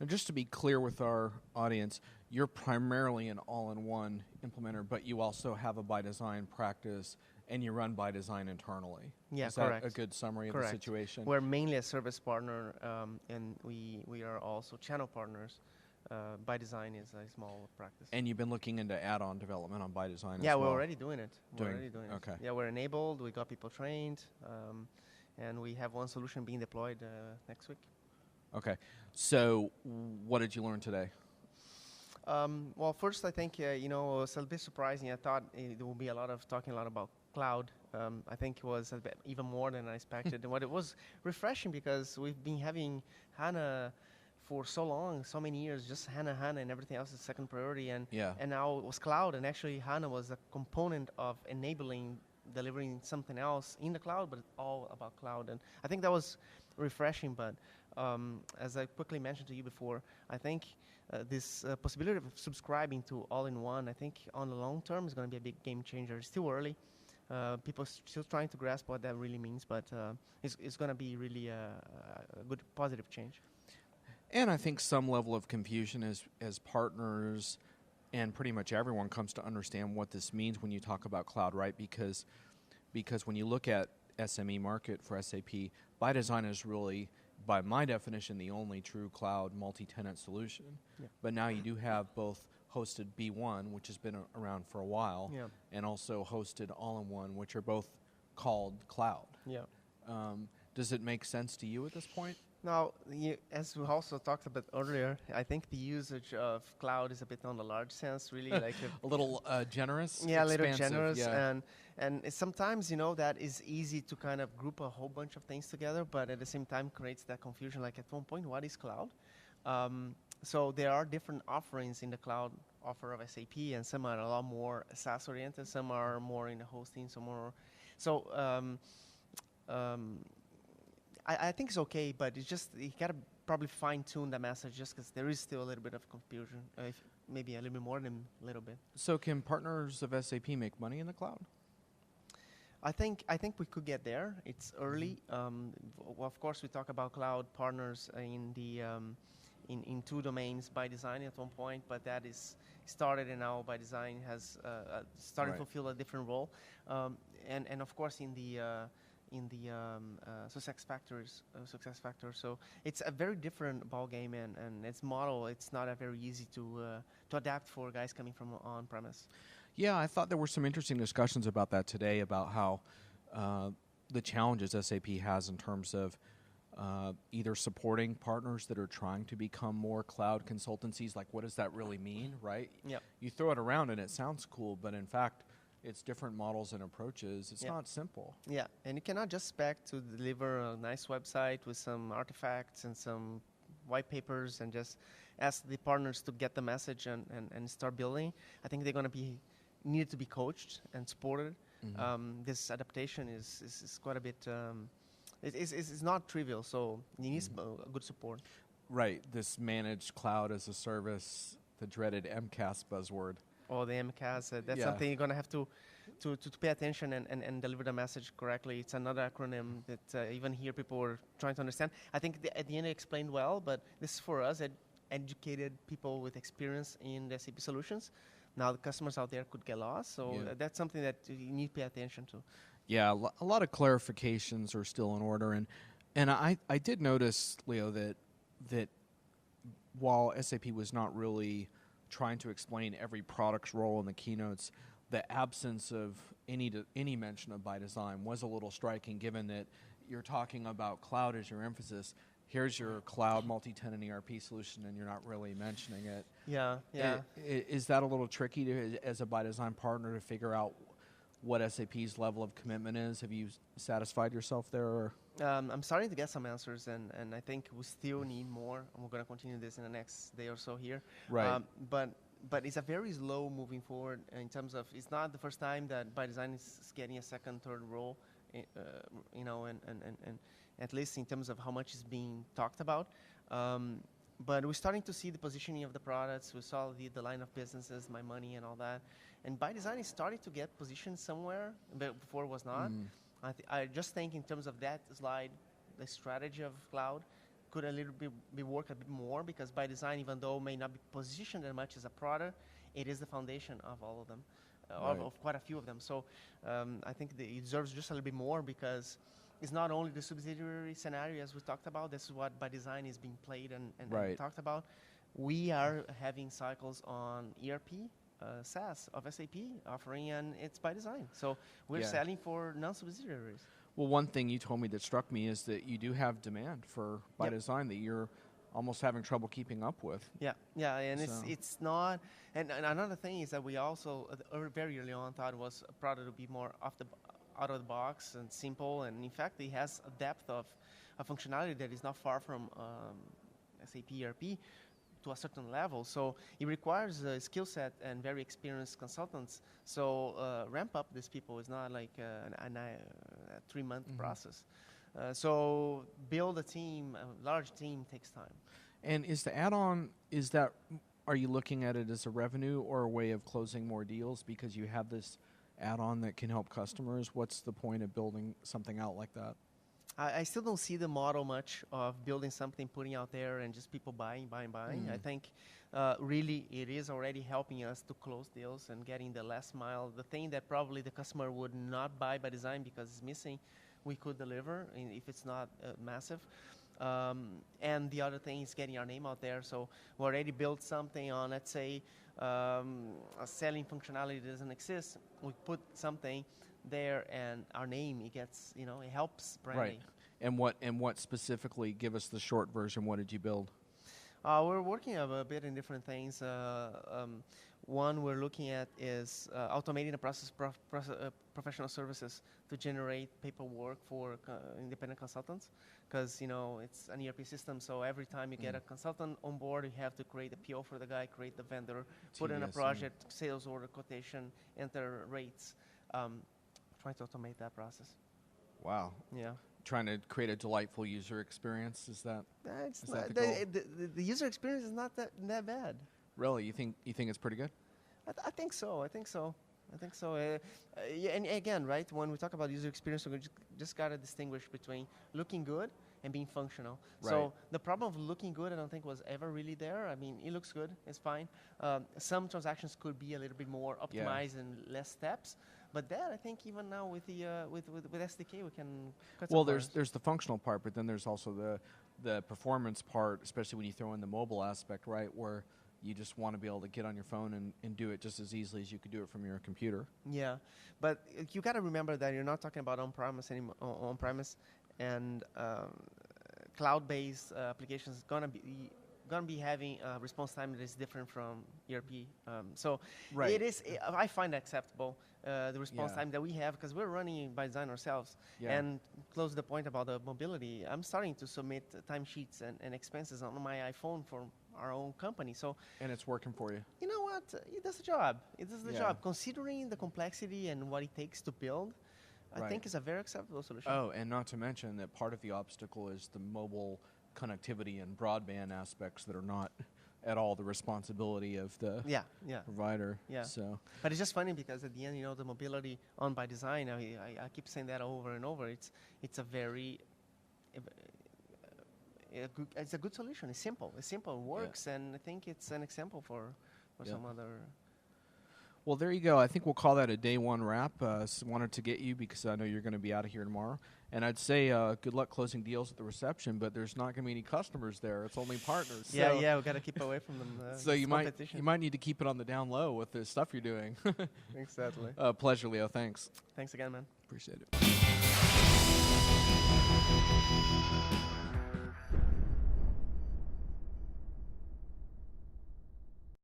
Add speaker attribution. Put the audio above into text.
Speaker 1: Now, just to be clear with our audience, you're primarily an all-in-one implementer, but you also have a ByDesign practice, and you run ByDesign internally.
Speaker 2: Yeah,
Speaker 1: Is
Speaker 2: correct.
Speaker 1: that a good summary of the situation?
Speaker 2: We're mainly a service partner, and we are also channel partners. ByDesign is a small practice.
Speaker 1: And you've been looking into add-on development on ByDesign as
Speaker 2: Yeah,
Speaker 1: well?
Speaker 2: we're already doing it.
Speaker 1: Okay.
Speaker 2: Yeah, we're enabled. We got people trained, and we have one solution being deployed next week.
Speaker 1: Okay. So what did you learn today?
Speaker 2: Well, first, I think, it was a bit surprising. I thought there would be talking a lot about cloud. I think it was a bit even more than I expected. And what it was refreshing because we've been having HANA for so long, so many years, just HANA, and everything else is second priority. And now it was cloud, and actually HANA was a component of enabling delivering something else in the cloud, but it's all about cloud. And I think that was refreshing, but as I quickly mentioned to you before, I think this possibility of subscribing to all-in-one, I think on the long term is going to be a big game changer. It's still early. People still trying to grasp what that really means, but it's going to be really a good positive change.
Speaker 1: And I think some level of confusion as partners and pretty much everyone comes to understand what this means when you talk about cloud, right? Because when you look at SME market for SAP, ByDesign is really, by my definition, the only true cloud multi-tenant solution.
Speaker 2: Yeah.
Speaker 1: But now you do have both hosted B1, which has been around for a while, and also hosted all-in-one, which are both called cloud.
Speaker 2: Yeah.
Speaker 1: Does it make sense to you at this point?
Speaker 2: Now, as we also talked about earlier, I think the usage of cloud is a bit on the large sense, really like
Speaker 1: a little generous.
Speaker 2: Yeah, a little generous,
Speaker 1: yeah.
Speaker 2: and sometimes that is easy to kind of group a whole bunch of things together, but at the same time creates that confusion. Like at one point, what is cloud? So there are different offerings in the cloud offer of SAP, and some are a lot more SaaS oriented, some are more in the hosting, some more. So. I think it's okay, but it's just you gotta probably fine-tune the message just because there is still a little bit of confusion, maybe a little bit more than a little bit.
Speaker 1: So can partners of SAP make money in the cloud?
Speaker 2: I think we could get there. It's early. Well, of course, we talk about cloud partners in the in two domains, ByDesign at one point, but that is started, and now ByDesign has started to fulfill a different role, and of course in the success factors. So it's a very different ball game, and its model. It's not a very easy to adapt for guys coming from on-premise.
Speaker 1: Yeah, I thought there were some interesting discussions about that today, about how the challenges SAP has in terms of either supporting partners that are trying to become more cloud consultancies. Like, what does that really mean, right?
Speaker 2: Yeah.
Speaker 1: You throw it around and it sounds cool, but in fact, it's different models and approaches. It's not simple.
Speaker 2: Yeah, and you cannot just expect to deliver a nice website with some artifacts and some white papers and just ask the partners to get the message and start building. I think they're going to need to be coached and supported. Mm-hmm. This adaptation is quite a bit. It's not trivial, so you need good support.
Speaker 1: Right. This managed cloud as a service, the dreaded MCAS buzzword.
Speaker 2: Or the MCAS, that's something you're going to have to pay attention and deliver the message correctly. It's another acronym that even here people are trying to understand. I think at the end it explained well, but this is for us, educated people with experience in the SAP solutions. Now the customers out there could get lost, so that's something that you need to pay attention to.
Speaker 1: Yeah, a lot of clarifications are still in order, and I did notice, Leo, that while SAP was not really trying to explain every product's role in the keynotes, the absence of any mention of ByDesign was a little striking, given that you're talking about cloud as your emphasis. Here's your cloud multi-tenant ERP solution, and you're not really mentioning it.
Speaker 2: Yeah.
Speaker 1: Is that a little tricky as a ByDesign partner to figure out what SAP's level of commitment is? Have you satisfied yourself there? Or?
Speaker 2: I'm starting to get some answers, and I think we still need more. And we're going to continue this in the next day or so here.
Speaker 1: Right.
Speaker 2: But it's a very slow moving forward in terms of it's not the first time that ByDesign is getting a second, third role, and at least in terms of how much is being talked about. But we're starting to see the positioning of the products. We saw the line of businesses, my money, and all that. And ByDesign is starting to get positioned somewhere, but before it was not. I just think in terms of that slide, the strategy of cloud, could a little bit be work a bit more, because by design, even though may not be positioned as much as a product, it is the foundation of all of them, of quite a few of them. So I think it deserves just a little bit more, because it's not only the subsidiary scenario as we talked about. This is what by design is being played and talked about. We are having cycles on ERP, SaaS of SAP offering, and it's by design. So we're selling for non-subsidiaries.
Speaker 1: Well, one thing you told me that struck me is that you do have demand for by design that you're almost having trouble keeping up with.
Speaker 2: Yeah, and it's not. And another thing is that we also very early on thought it was a product to be more out of the box and simple, and in fact it has a depth of a functionality that is not far from SAP ERP to a certain level. So it requires a skill set and very experienced consultants. So ramp up these people is not like a 3-month process. So build a team, a large team, takes time.
Speaker 1: And is the add-on, are you looking at it as a revenue or a way of closing more deals because you have this add-on that can help customers? What's the point of building something out like that?
Speaker 2: I still don't see the model much of building something, putting out there, and just people buying. I think really it is already helping us to close deals and getting the last mile. The thing that probably the customer would not buy by design because it's missing, we could deliver if it's not massive. And the other thing is getting our name out there. So we already built something on, let's say, a selling functionality that doesn't exist. We put something there, and our name, it gets, it helps branding.
Speaker 1: Right. And what specifically, give us the short version, what did you build?
Speaker 2: We're working a bit in different things. One we're looking at is automating the process, professional services to generate paperwork for independent consultants, because it's an ERP system. So every time you get a consultant on board, you have to create a PO for the guy, create the vendor, put in a project, sales order, quotation, enter rates. Trying to automate that process.
Speaker 1: Wow.
Speaker 2: Yeah. Trying
Speaker 1: to create a delightful user experience, is that the goal?
Speaker 2: The user experience is not that bad.
Speaker 1: Really? You think it's pretty good?
Speaker 2: I think so. And again, right, when we talk about user experience, we just got to distinguish between looking good and being functional.
Speaker 1: Right.
Speaker 2: So the problem of looking good, I don't think was ever really there. I mean, it looks good, it's fine. Some transactions could be a little bit more optimized and less steps. But that, I think, even now with the with SDK, we can cut some corners.
Speaker 1: There's the functional part, but then there's also the performance part, especially when you throw in the mobile aspect, right, where you just want to be able to get on your phone and do it just as easily as you could do it from your computer.
Speaker 2: Yeah, but you got to remember that you're not talking about on-premise anymore. On-premise and cloud-based applications is gonna be having a response time that is different from ERP. So it is. I find acceptable the response time that we have, because we're running by design ourselves. And close the point about the mobility, I'm starting to submit timesheets and expenses on my iPhone for our own company. So
Speaker 1: and it's working for you.
Speaker 2: You know what? It does the job. It does the job. Considering the complexity and what it takes to build, I think it's a very acceptable solution.
Speaker 1: Oh, and not to mention that part of the obstacle is the mobile connectivity and broadband aspects that are not at all the responsibility of the provider.
Speaker 2: Yeah.
Speaker 1: So,
Speaker 2: but it's just funny because at the end, the mobility on by design. I keep saying that over and over. It's a very it's a good solution. It's simple. It works, and I think it's an example for some other.
Speaker 1: Well, there you go. I think we'll call that a day one wrap. Wanted to get you because I know you're going to be out of here tomorrow. And I'd say good luck closing deals at the reception, but there's not going to be any customers there. It's only partners.
Speaker 2: We got to keep away from them.
Speaker 1: So you might need to keep it on the down low with the stuff you're doing.
Speaker 2: Exactly.
Speaker 1: Pleasure, Leo. Thanks.
Speaker 2: Thanks again, man.
Speaker 1: Appreciate it.